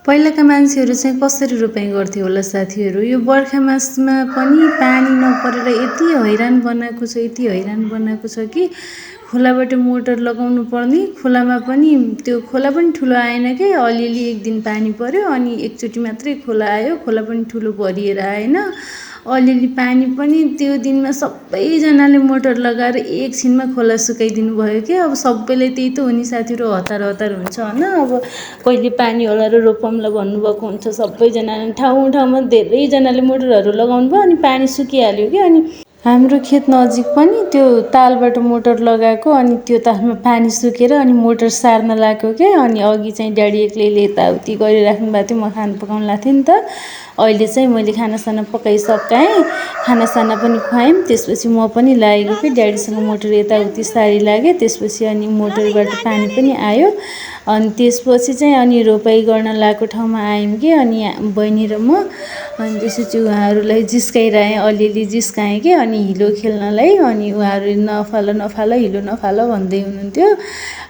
पहिलाका मान्छेहरू चाहिँ कसरी रोपाइँ गर्थ्यो होला साथीहरू? यो बर्खा मासमा पनि पानी नपरेर यति हैरान बनाएको छ, यति हैरान बनाएको छ कि खोलाबाट मोटर लगाउनु पर्ने। खोलामा पनि त्यो खोला पनि ठुलो आएन के, अलिअलि एक दिन पानी पर्यो अनि एकचोटि मात्रै खोला आयो। खोला पनि ठुलो भरिएर आएन। अलिअलि पानी पनि त्यो दिनमा सबैजनाले मोटर लगाएर एकछिनमा खोला सुकाइदिनु भयो क्या। अब सबैले त्यही त हो नि साथीहरू, हतार हतार हुन्छ होइन। अब कहिले पानी होला र रोपौँला भन्नुभएको हुन्छ सबैजनाले। ठाउँ ठाउँमा धेरैजनाले मोटरहरू लगाउनु भयो अनि पानी सुकिहाल्यो क्या। अनि हाम्रो खेत नजिक पनि त्यो तालबाट मोटर लगाएको, अनि त्यो तालमा पानी सुकेर अनि मोटर सार्न लाग्यो क्या। अनि अघि चाहिँ ड्याडी एक्लैले यताउति गरिराख्नु भएको थियो, म खाना पकाउनु लाग्थेँ नि त। अहिले चाहिँ मैले खानासाना पकाइसकाएँ, खानासाना पनि खुवाएँ। त्यसपछि म पनि लागेको कि ड्याडीसँग मोटर यताउति सारी लागेँ। त्यसपछि अनि मोटरबाट पानी पनि आयो। अनि त्यसपछि चाहिँ अनि रोपाइँ गर्न लागेको ठाउँमा आयौँ कि, अनि बहिनी र म। अनि त्यसपछि उहाँहरूलाई जिस्काइरहेँ, अलिअलि जिस्काएँ कि, अनि हिलो खेल्नलाई। अनि उहाँहरू नफाल नफाल हिलो नफाल भन्दै हुनुहुन्थ्यो।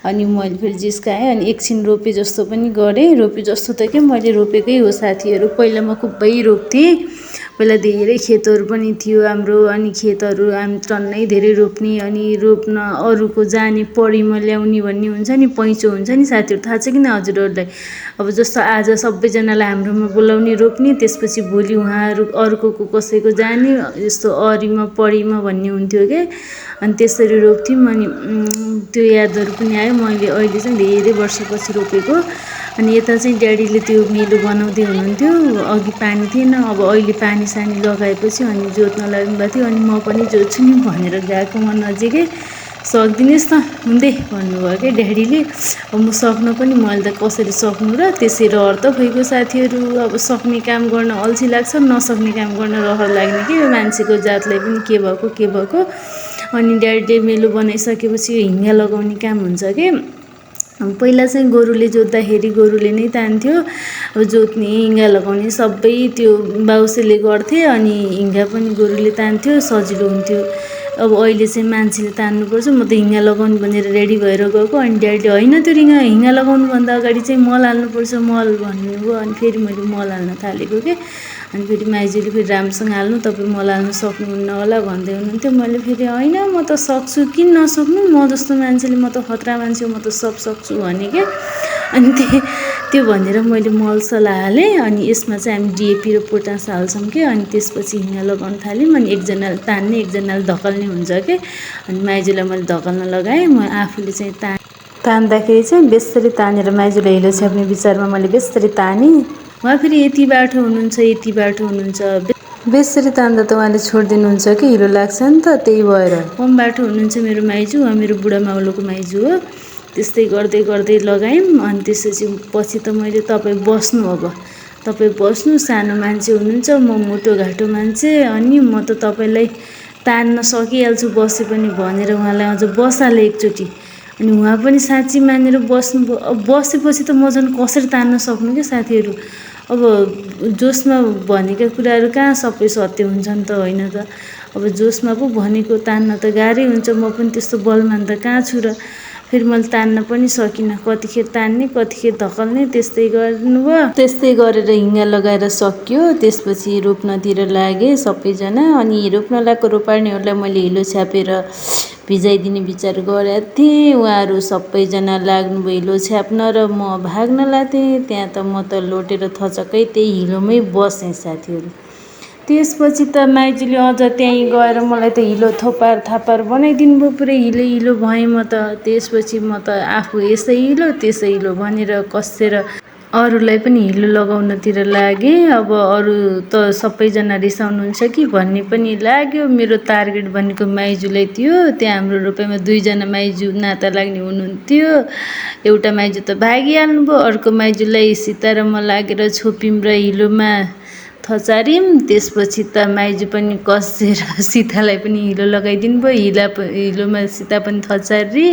अनि मैले फेरि जिस्काएँ, अनि एकछिन रोपे जस्तो पनि गरेँ। रोपे जस्तो त के, मैले रोपेकै हो साथीहरू। पहिला म खुबै रोप्थेँ। पहिला धेरै खेतहरू पनि थियो हाम्रो। अनि खेतहरू हामी टन्नै धेरै रोप्ने, अनि रोप्न अरूको जाने, परीमा ल्याउने भन्ने हुन्छ नि, पैँचो हुन्छ नि साथीहरू, थाहा छ किन हजुरहरूलाई? अब जस्तो आज सबैजनालाई हाम्रोमा बोलाउने, रोप्ने, त्यसपछि भोलि उहाँहरू अर्को कसैको जाने, यस्तो अरीमा परीमा भन्ने हुन्थ्यो क्या। अनि त्यसरी रोप्थ्यौँ। अनि त्यो यादहरू पनि आयो। मैले अहिले चाहिँ धेरै वर्षपछि रोपेको। अनि यता चाहिँ ड्याडीले त्यो मेलो बनाउँदै हुनुहुन्थ्यो। अघि पानी थिएन, अब अहिले पानी सानी लगाएपछि अनि जोत्न लाग्नु भएको थियो। अनि म पनि जोत्छु नि भनेर गएको म नजिकै। सकिदिनुहोस् न हुँदै भन्नुभयो क्या ड्याडीले। अब म सक्न पनि, मैले त कसरी सक्नु र, त्यसै रहर त भइगयो साथीहरू। अब सक्ने काम गर्न अल्छी लाग्छ, नसक्ने काम गर्न रहर लाग्ने कि मान्छेको जातलाई पनि के भएको के भएको। अनि ड्याडीले मेलो बनाइसकेपछि हिँगा लगाउने काम हुन्छ कि। पहिला चाहिँ गोरुले जोत्दाखेरि गोरुले नै तान्थ्यो। अब जोत्ने, हिँगा लगाउने सबै त्यो बाउसेले गर्थे। अनि हिँगा पनि गोरुले तान्थ्यो, सजिलो हुन्थ्यो। अब अहिले चाहिँ मान्छेले तान्नुपर्छ। म त हिँगा लगाउनु भनेर रेडी भएर गएको। अनि ड्याडीले होइन, त्यो हिँगा लगाउनुभन्दा अगाडि चाहिँ मल हाल्नुपर्छ, मल भन्नुभयो। अनि फेरि मैले मल हाल्न थालेको के। अनि फेरि माइजूले फेरि राम्रोसँग हाल्नु, तपाईँ मल हाल्नु सक्नुहुन्न होला भन्दै हुनुहुन्थ्यो। मैले फेरि होइन, म त सक्छु, किन नसक्नु, म जस्तो मान्छेले, म त खतरा मान्छे हो, म त सब सक्छु भने के। अनि त्यो भनेर मैले मलसल हालेँ। अनि यसमा चाहिँ हामी डिएपी र पोटास हाल्छौँ कि। अनि त्यसपछि हिँगा लगाउन थाल्यौँ। अनि एकजनाले तान्ने, एकजनाले धकल्ने हुन्छ कि। अनि माइजूलाई मैले धकल्न लगाएँ। म आफूले चाहिँ तान्दाखेरि चाहिँ बेसरी तानेर माइजूलाई हिलो छ्याप्ने विचारमा मैले बेसरी तानेँ। उहाँ फेरि यति बाटो हुनुहुन्छ, यति बाटो हुनुहुन्छ, बेसरी तान्दा त उहाँले छोडिदिनुहुन्छ कि, हिलो लाग्छ नि त, त्यही भएर। कम बाटो हुनुहुन्छ मेरो माइजू, उहाँ मेरो बुढा माउलोको माइजू हो। त्यस्तै गर्दै गर्दै लगायौँ। अनि त्यसपछि पछि त मैले, तपाईँ बस्नु, अब तपाईँ बस्नु, सानो मान्छे हुनुहुन्छ, म मोटोघाटो मान्छे, अनि म त तपाईँलाई तान्न सकिहाल्छु बसे पनि भनेर उहाँलाई अझ बसालेँ एकचोटि। अनि उहाँ पनि साँच्ची मानेर बस्नुभयो। अब बसेपछि त म झन् कसरी तान्न सक्नु क्या साथीहरू। अब जोसमा भनेका कुराहरू कहाँ सबै सत्य हुन्छन् त, होइन त। अब जोसमा पो भनेको तान्न त गाह्रै हुन्छ। म पनि त्यस्तो बलवान त कहाँ छु र। फेरि मैले तान्न पनि सकिनँ। कतिखेर तान्ने, कतिखेर धकल्ने, त्यस्तै गर्नुभयो। त्यस्तै गरेर हिँगा लगाएर सकियो। त्यसपछि रोप्नतिर लागे सबैजना। अनि रोप्न लागेको रोपार्नेहरूलाई मैले हिलो छ्यापेर भिजाइदिने विचार गरेको थिएँ। उहाँहरू सबैजना लाग्नुभयो हिलो छ्याप्न, र म भाग्न लाग्थेँ। त्यहाँ त म त लोटेर थचक्कै त्यही हिलोमै बसेँ साथीहरू। त्यसपछि त माइजूले अझ त्यहीँ गएर मलाई त हिलो थोपार थापार बनाइदिनु भयो। पुरै हिलो हिलो भएँ म त। त्यसपछि म त आफू यसै हिलो त्यसै हिलो भनेर कसेर अरूलाई पनि हिलो लगाउनतिर लागेँ। अब अरू त सबैजना रिसाउनुहुन्छ कि भन्ने पनि लाग्यो। मेरो टार्गेट भनेको माइजूलाई थियो। त्यहाँ हाम्रो रोपाइँमा 2 जना माइजू नाता लाग्ने हुनुहुन्थ्यो। एउटा माइजू त भागिहाल्नु भयो। अर्को माइजूलाई सीता र म लागेर छोप्यौँ र हिलोमा थचार्यौँ। त्यसपछि त माइजू पनि कसेर सीतालाई पनि हिलो लगाइदिनु भयो। हिलोमा सीता पनि थचारी।